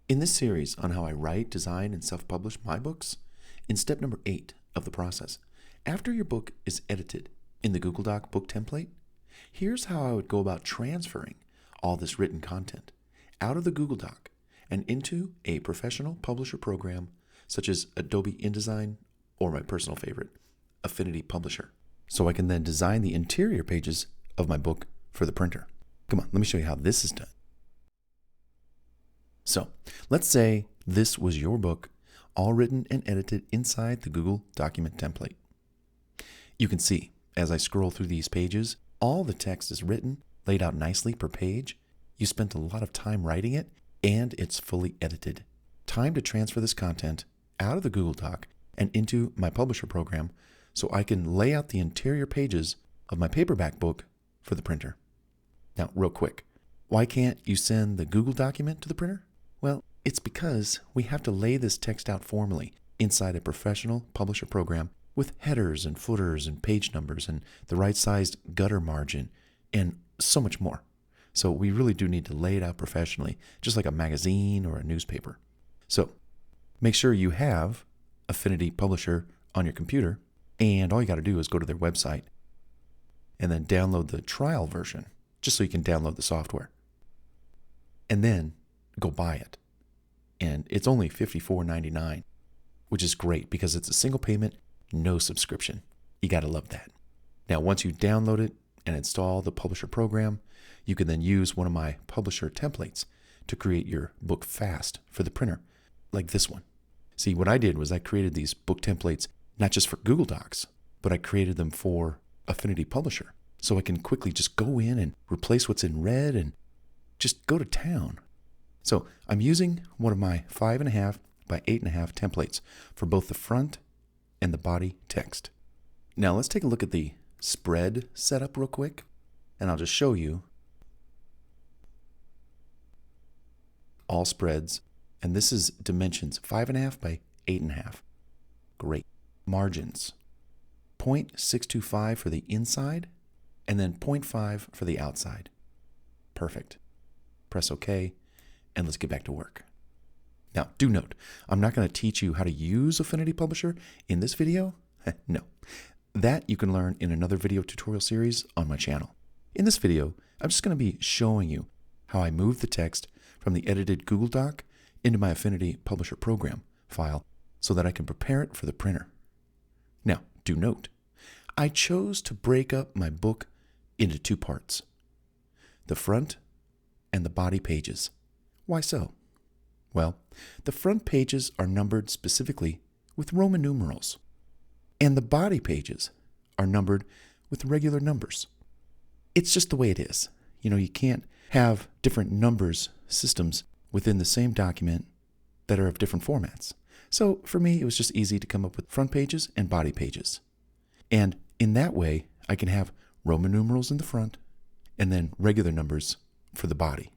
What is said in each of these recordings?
In this series on how I write, design, and self-publish my books, in step number 8 of the process, after your book is edited in the Google Doc book template, here's how I would go about transferring all this written content out of the Google Doc and into a professional publisher program such as Adobe InDesign or my personal favorite, Affinity Publisher, so I can then design the interior pages of my book for the printer. Come on, let me show you how this is done. So let's say this was your book, all written and edited inside the Google document template. You can see, as I scroll through these pages, all the text is written, laid out nicely per page. You spent a lot of time writing it, and it's fully edited. Time to transfer this content out of the Google Doc and into my publisher program so I can lay out the interior pages of my paperback book for the printer. Now, real quick, why can't you send the Google document to the printer? Well, it's because we have to lay this text out formally inside a professional publisher program with headers and footers and page numbers and the right sized gutter margin and so much more. So we really do need to lay it out professionally, just like a magazine or a newspaper. So make sure you have Affinity Publisher on your computer, and all you got to do is go to their website and then download the trial version, just so you can download the software. And then go buy it. And it's only $54.99, which is great because it's a single payment, no subscription. You got to love that. Now, once you download it and install the publisher program, you can then use one of my publisher templates to create your book fast for the printer, like this one. See, what I did was I created these book templates not just for Google Docs, but I created them for Affinity Publisher. So I can quickly just go in and replace what's in red and just go to town. So I'm using one of my 5.5 by 8.5 templates for both the front and the body text. Now let's take a look at the spread setup real quick, and I'll just show you all spreads. And this is dimensions 5.5 by 8.5. Great. Margins 0.625 for the inside and then 0.5 for the outside. Perfect. Press OK, and let's get back to work. Now, do note, I'm not going to teach you how to use Affinity Publisher in this video. No. That you can learn in another video tutorial series on my channel. In this video, I'm just going to be showing you how I move the text from the edited Google Doc into my Affinity Publisher program file so that I can prepare it for the printer. Now, do note, I chose to break up my book into two parts, the front and the body pages. Why so? Well, the front pages are numbered specifically with Roman numerals, and the body pages are numbered with regular numbers. It's just the way it is. You know, you can't have different numbers systems within the same document that are of different formats. So for me, it was just easy to come up with front pages and body pages. And in that way, I can have Roman numerals in the front and then regular numbers for the body.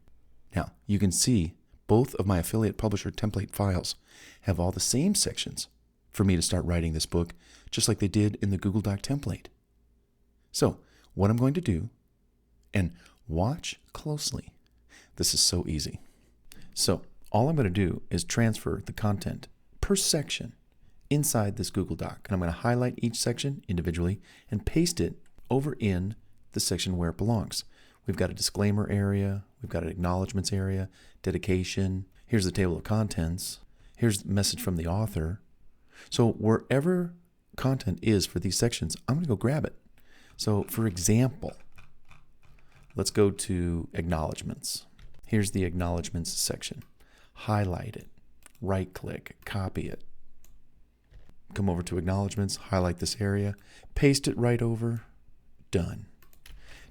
Now, you can see both of my affiliate publisher template files have all the same sections for me to start writing this book, just like they did in the Google Doc template. So what I'm going to do, and watch closely, this is so easy. So all I'm going to do is transfer the content per section inside this Google Doc. And I'm going to highlight each section individually and paste it over in the section where it belongs. We've got a disclaimer area, we've got an acknowledgments area, dedication, here's the table of contents, here's the message from the author. So wherever content is for these sections, I'm going to go grab it. So for example, let's go to acknowledgments. Here's the acknowledgments section. Highlight it, right click, copy it. Come over to acknowledgments, highlight this area, paste it right over, done.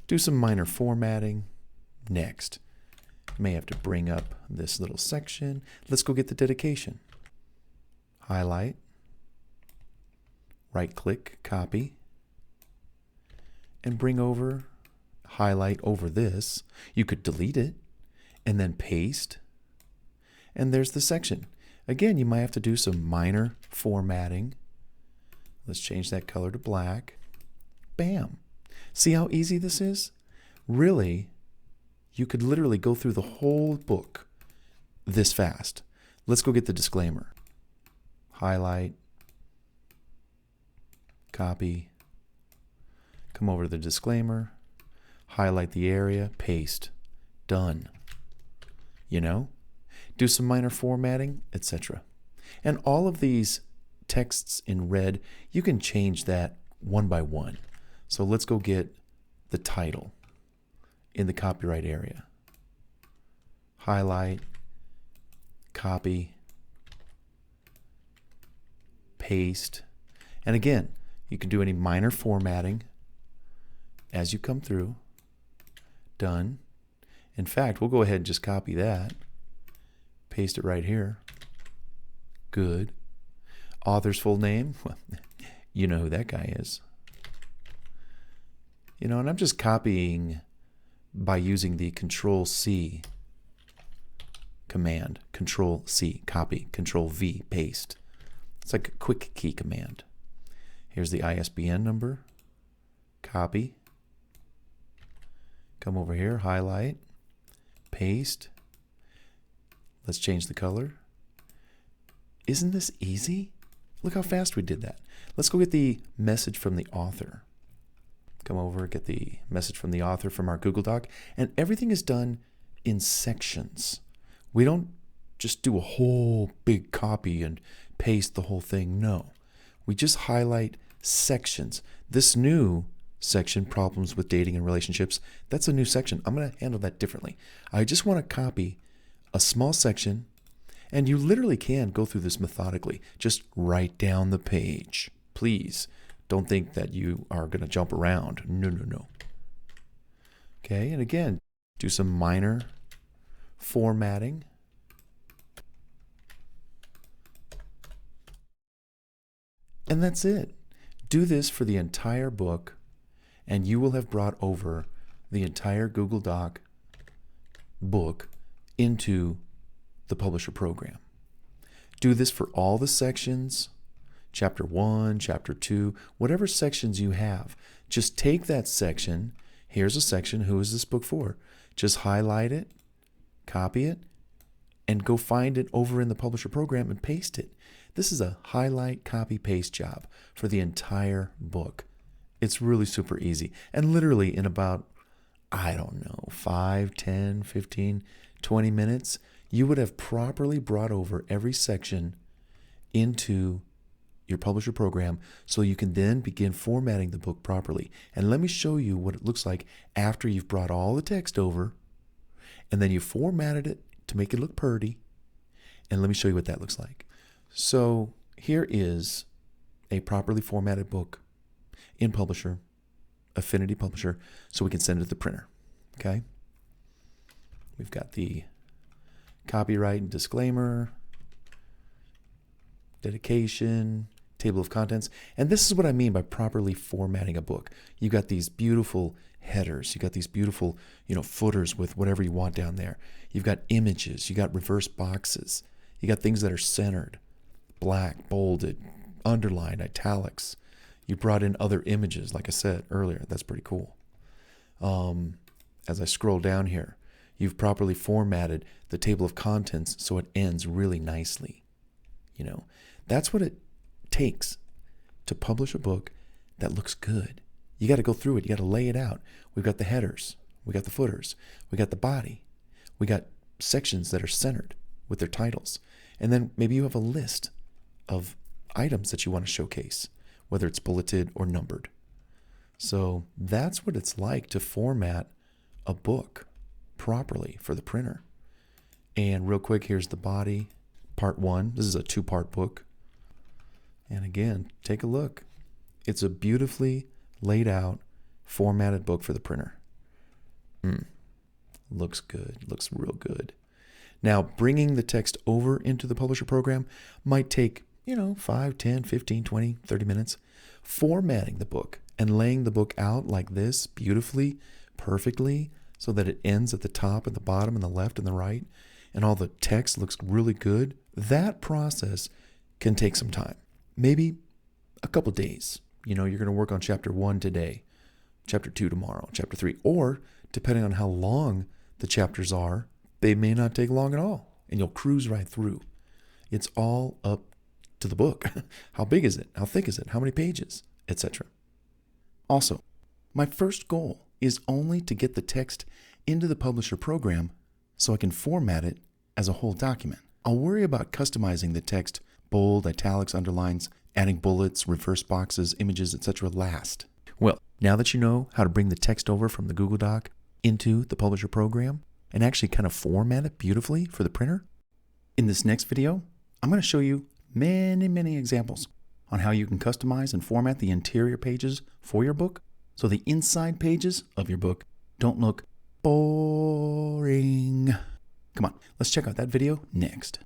Do some minor formatting, next. May have to bring up this little section. Let's go get the dedication. Highlight, right click, copy, and bring over, highlight over this. You could delete it and then paste, and there's the section. Again, you might have to do some minor formatting. Let's change that color to black. Bam. See how easy this is? Really, you could literally go through the whole book this fast Let's go get the disclaimer. Highlight, copy, come over to the disclaimer, highlight the area, paste, done. You know, do some minor formatting, etc. And all of these texts in red, you can change that one by one. So let's go get the title in the copyright area. Highlight, copy, paste. And again, you can do any minor formatting as you come through. Done. In fact, we'll go ahead and just copy that. Paste it right here. Good. Author's full name. Well, you know who that guy is. You know, and I'm just copying by using the Control-C command. Control-C, copy. Control-V, paste. It's like a quick key command. Here's the ISBN number. Copy. Come over here, highlight, paste. Let's change the color. Isn't this easy? Look how fast we did that. Let's go get the message from the author. Come over, get the message from the author from our Google Doc, and everything is done in sections. We don't just do a whole big copy and paste the whole thing. No, we just highlight sections. This new section, problems with dating and relationships, that's a new section. I'm going to handle that differently. I just want to copy a small section, and you literally can go through this methodically. Just write down the page. Please don't think that you are going to jump around. No, no, no. Okay, and again, do some minor formatting. And that's it. Do this for the entire book, and you will have brought over the entire Google Doc book into the Publisher program. Do this for all the sections, chapter 1, chapter 2, whatever sections you have. Just take that section. Here's a section. Who is this book for? Just highlight it, copy it, and go find it over in the Publisher program and paste it. This is a highlight, copy, paste job for the entire book. It's really super easy. And literally in about, I don't know, 5, 10, 15, 20 minutes, you would have properly brought over every section into your Publisher program so you can then begin formatting the book properly. And let me show you what it looks like after you've brought all the text over and then you formatted it to make it look pretty. And let me show you what that looks like. So here is a properly formatted book in Publisher, Affinity Publisher, so we can send it to the printer. Okay? We've got the copyright and disclaimer, dedication, table of contents. And this is what I mean by properly formatting a book. You got these beautiful headers. You got these beautiful, footers with whatever you want down there. You've got images. You got reverse boxes. You got things that are centered, black, bolded, underlined, italics. You brought in other images, like I said earlier. That's pretty cool. As I scroll down here, you've properly formatted the table of contents so it ends really nicely. That's what it takes to publish a book that looks good. You got to go through it. You got to lay it out. We've got the headers. We got the footers. We got the body. We got sections that are centered with their titles. And then maybe you have a list of items that you want to showcase, whether it's bulleted or numbered. So that's what it's like to format a book properly for the printer. And real quick, here's the body, part 1. This is a 2-part book. And again, take a look. It's a beautifully laid out, formatted book for the printer. Looks good. Looks real good. Now, bringing the text over into the Publisher program might take, 5, 10, 15, 20, 30 minutes. Formatting the book and laying the book out like this beautifully, perfectly, so that it ends at the top and the bottom and the left and the right, and all the text looks really good. That process can take some time. Maybe a couple days. You're going to work on chapter 1 today, chapter 2 tomorrow, chapter 3, or depending on how long the chapters are, they may not take long at all, and you'll cruise right through. It's all up to the book. How big is it? How thick is it? How many pages? Etc. Also, my first goal is only to get the text into the Publisher program so I can format it as a whole document. I'll worry about customizing the text, bold, italics, underlines, adding bullets, reverse boxes, images, etc. last. Well, now that you know how to bring the text over from the Google Doc into the Publisher program and actually kind of format it beautifully for the printer, in this next video, I'm going to show you many examples on how you can customize and format the interior pages for your book so the inside pages of your book don't look boring. Come on, let's check out that video next.